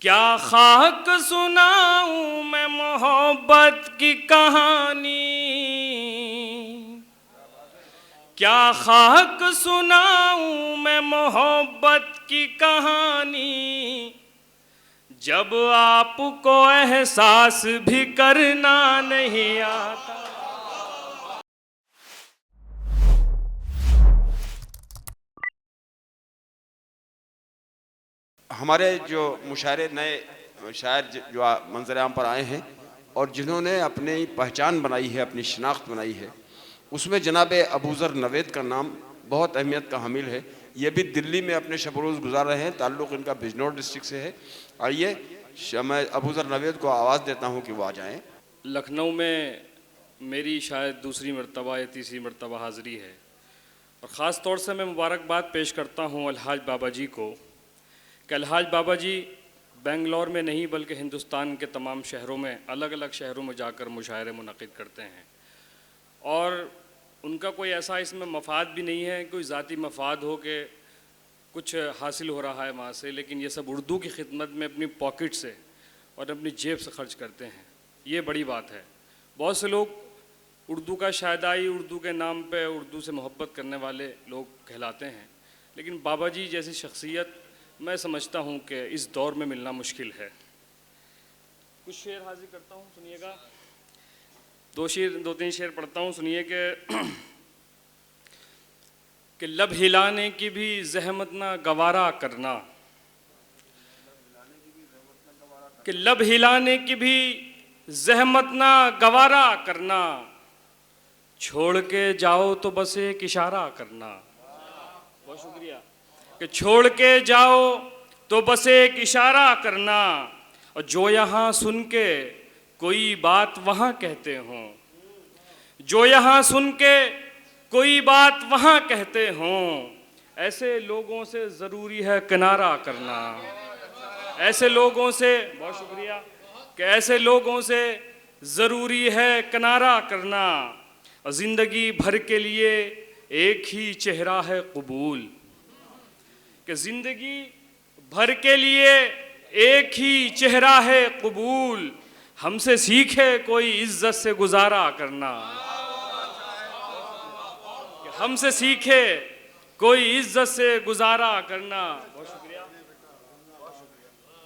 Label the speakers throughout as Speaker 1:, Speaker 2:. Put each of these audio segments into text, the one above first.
Speaker 1: क्या खाक सुनाऊं मैं मोहब्बत की कहानी, क्या खाक सुनाऊं मैं मोहब्बत की कहानी, जब आपको एहसास भी करना नहीं आता।
Speaker 2: हमारे जो मुशायरे नए शायर जो मंजर-ए-आम पर आए हैं और जिन्होंने अपनी पहचान बनाई है, अपनी शनाख्त बनाई है, उसमें जनाब अबूज़र नवेद का नाम बहुत अहमियत का हामिल है। ये भी दिल्ली में अपने शब रोज़ गुजार रहे हैं, ताल्लुक़ इनका बिजनौर डिस्ट्रिक्ट से है। आइए मैं अबूज़र नवेद को आवाज़ देता हूँ कि वो आ जाएँ।
Speaker 1: लखनऊ में मेरी शायद दूसरी मरतबा या तीसरी मरतबा हाज़िरी है और ख़ास तौर से मैं मुबारकबाद पेश करता हूँ अलहाज बाबा जी को कि अलहाज बाबा जी बेंगलोर में नहीं बल्कि हिंदुस्तान के तमाम शहरों में, अलग अलग शहरों में जाकर मुशायरे मुनक़िद करते हैं और उनका कोई ऐसा इसमें मफाद भी नहीं है, कोई ज़ाती मफाद हो कि कुछ हासिल हो रहा है वहाँ से, लेकिन ये सब उर्दू की खिदमत में अपनी पॉकेट से और अपनी जेब से खर्च करते हैं। ये बड़ी बात है। बहुत से लोग उर्दू का शायदाई, उर्दू के नाम पे उर्दू से मोहब्बत करने वाले लोग कहलाते हैं, लेकिन बाबा जी जैसी शख्सियत मैं समझता हूँ कि इस दौर में मिलना मुश्किल है। कुछ शेर हाजिर करता हूँ, सुनिएगा। दो तीन शेर पढ़ता हूँ, सुनिए कि लब हिलाने की भी जहमत ना गवारा करना, कि लब हिलाने की भी जहमत ना गवारा करना, छोड़ के जाओ तो बस एक इशारा करना। बहुत शुक्रिया। कि छोड़ के जाओ तो बस एक इशारा करना, और जो यहाँ सुन के कोई बात वहाँ कहते हों, जो यहाँ सुन के कोई बात वहाँ कहते हों, ऐसे लोगों से ज़रूरी है किनारा करना। ऐसे लोगों से, बहुत शुक्रिया, कि ऐसे लोगों से ज़रूरी है किनारा करना, और ज़िंदगी भर के लिए एक ही चेहरा है कबूल, कि ज़िंदगी भर के लिए एक ही चेहरा है कबूल, हमसे सीखे कोई इज्जत से गुजारा करना। कि हमसे सीखे कोई इज्जत से गुजारा करना। बहुत शुक्रिया,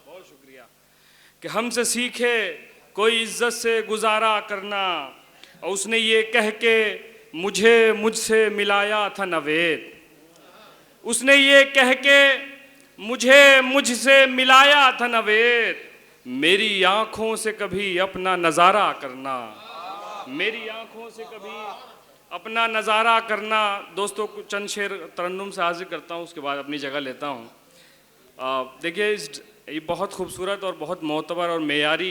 Speaker 1: बहुत शुक्रिया। कि हमसे सीखे कोई इज्जत से गुजारा करना, और उसने ये कह के मुझसे मिलाया था नवेद, उसने ये कह के मुझसे मिलाया था नवेद, मेरी आँखों से कभी अपना नज़ारा करना, मेरी आँखों से कभी अपना नज़ारा करना। दोस्तों, चंद शेर तरन्नुम से हाजिर करता हूँ, उसके बाद अपनी जगह लेता हूँ। देखिए, ये बहुत खूबसूरत और बहुत मोतबर और मेयारी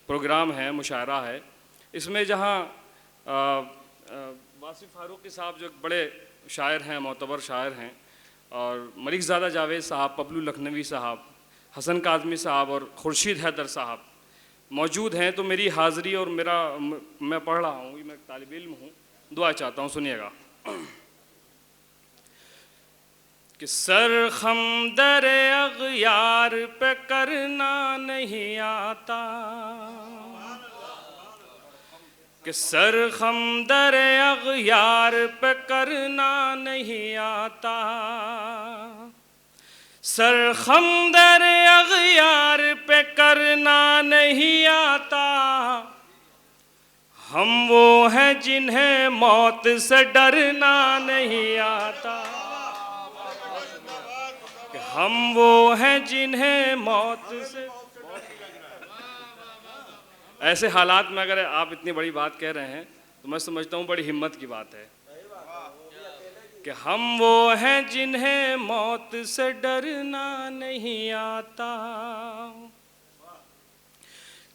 Speaker 1: प्रोग्राम है, मुशायरा है। इसमें जहाँ वासिफ फारूकी साहब जो बड़े शायर हैं, मोतबर शायर हैं, और मलिकज़ादा जावेद साहब, पपलू लखनवी साहब, हसन काज़मी साहब और खुर्शीद हैदर साहब मौजूद हैं, तो मेरी हाज़िरी और मैं पढ़ रहा हूँ, मैं तालिब इल्म हूँ, दुआ चाहता हूँ, सुनिएगा। कि सरखम दर अग़यार पे करना नहीं आता, कि सरखम दर अग़यार पे करना नहीं आता, सरखम दर अग़यार पे करना नहीं आता, हम वो हैं जिन्हें मौत से डरना नहीं आता, कि हम वो हैं जिन्हें मौत से। ऐसे हालात में अगर आप इतनी बड़ी बात कह रहे हैं तो मैं समझता हूँ बड़ी हिम्मत की बात है कि हम वो हैं जिन्हें मौत से डरना नहीं आता।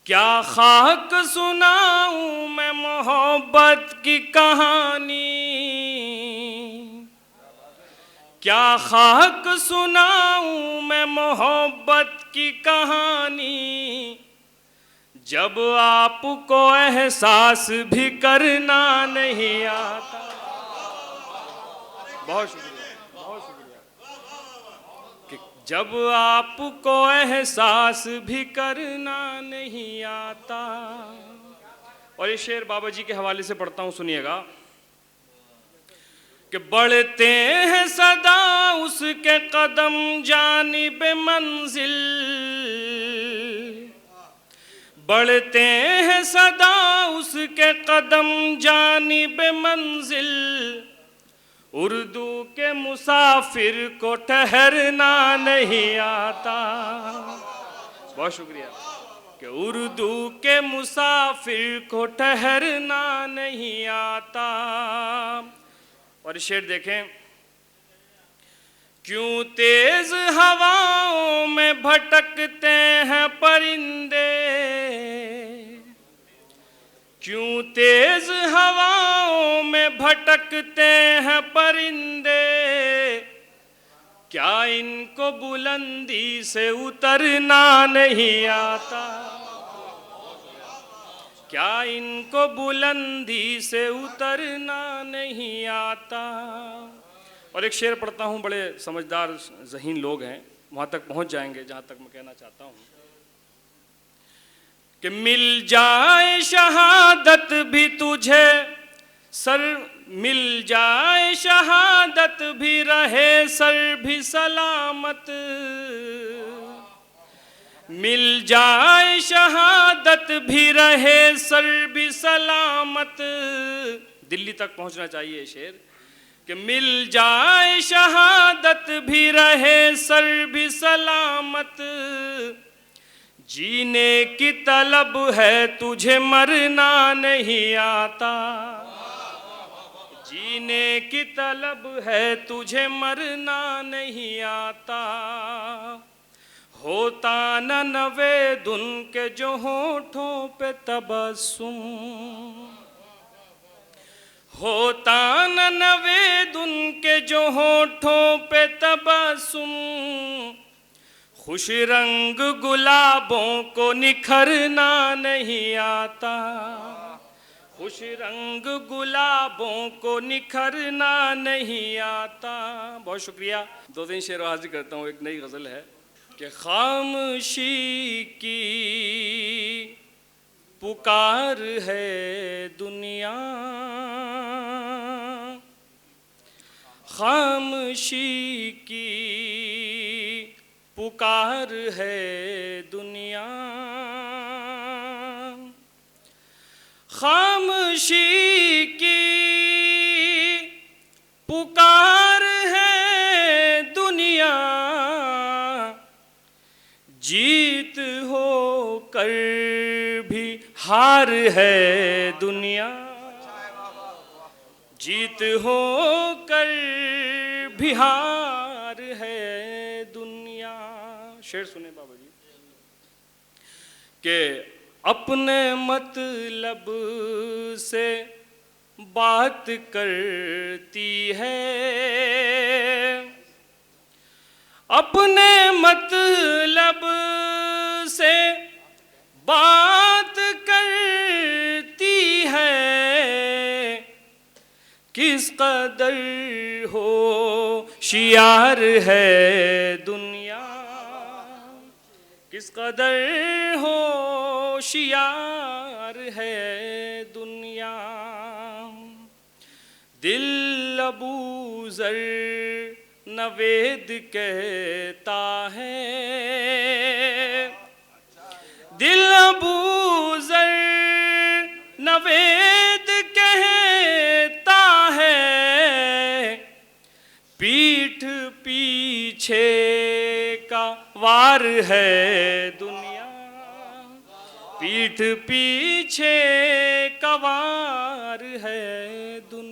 Speaker 1: क्या खाक सुनाऊं मैं मोहब्बत की कहानी, क्या खाक सुनाऊं मैं मोहब्बत की कहानी, जब आपको एहसास भी करना नहीं आता। बहुत शुक्रिया, बहुत शुक्रिया। कि जब आपको एहसास भी करना नहीं आता। और ये शेर बाबा जी के हवाले से पढ़ता हूं, सुनिएगा कि बढ़ते हैं सदा उसके कदम जानिब मंजिल, बढ़ते हैं सदा उसके कदम जानिब मंजिल, उर्दू के मुसाफिर को ठहरना नहीं आता। बहुत शुक्रिया। कि उर्दू के मुसाफिर को ठहरना नहीं आता। और शेर देखें, क्यों तेज हवाओं में भटकते हैं परिंदे, क्यों तेज हवाओं में भटकते हैं परिंदे, क्या इनको बुलंदी से उतरना नहीं आता, क्या इनको बुलंदी से उतरना नहीं आता। और एक शेर पढ़ता हूँ, बड़े समझदार ज़हीन लोग हैं, वहाँ तक पहुँच जाएंगे जहाँ तक मैं कहना चाहता हूँ कि मिल जाए शहादत भी तुझे सर, मिल जाए शहादत भी रहे सर भी सलामत, मिल जाए शहादत भी रहे सर भी सलामत। दिल्ली तक पहुंचना चाहिए शेर कि मिल जाए शहादत भी रहे सर भी सलामत, जीने की तलब है तुझे मरना नहीं आता, जीने की तलब है तुझे मरना नहीं आता। होता न नवेदुन के जो होठों पे तबस्सुम, होता न नवेदुन के जो होठों पे तबस्सुम, खुश रंग गुलाबों को निखरना नहीं आता, खुश रंग गुलाबों को निखरना नहीं आता। बहुत शुक्रिया। दो तीन शेर हाजिर करता हूँ। एक नई गज़ल है कि खामोशी की पुकार है दुनिया, खामोशी की पुकार है दुनिया, खामोशी की पुकार है दुनिया, जीत हो कर भी हार है दुनिया, जीत हो कर भी हार है दुनिया। शेर सुने बाबा जी के अपने मतलब से बात करती है, अपने मतलब से बात करती है, किस कदर होशियार है दुनिया, किस कदर होशियार है दुनिया। दिल अबू ज़र नवेद कहता है, दिल अबू ज़र नवेद कहता है, पीठ पीछे का वार है दुनिया, पीठ पीछे का वार है दुनिया।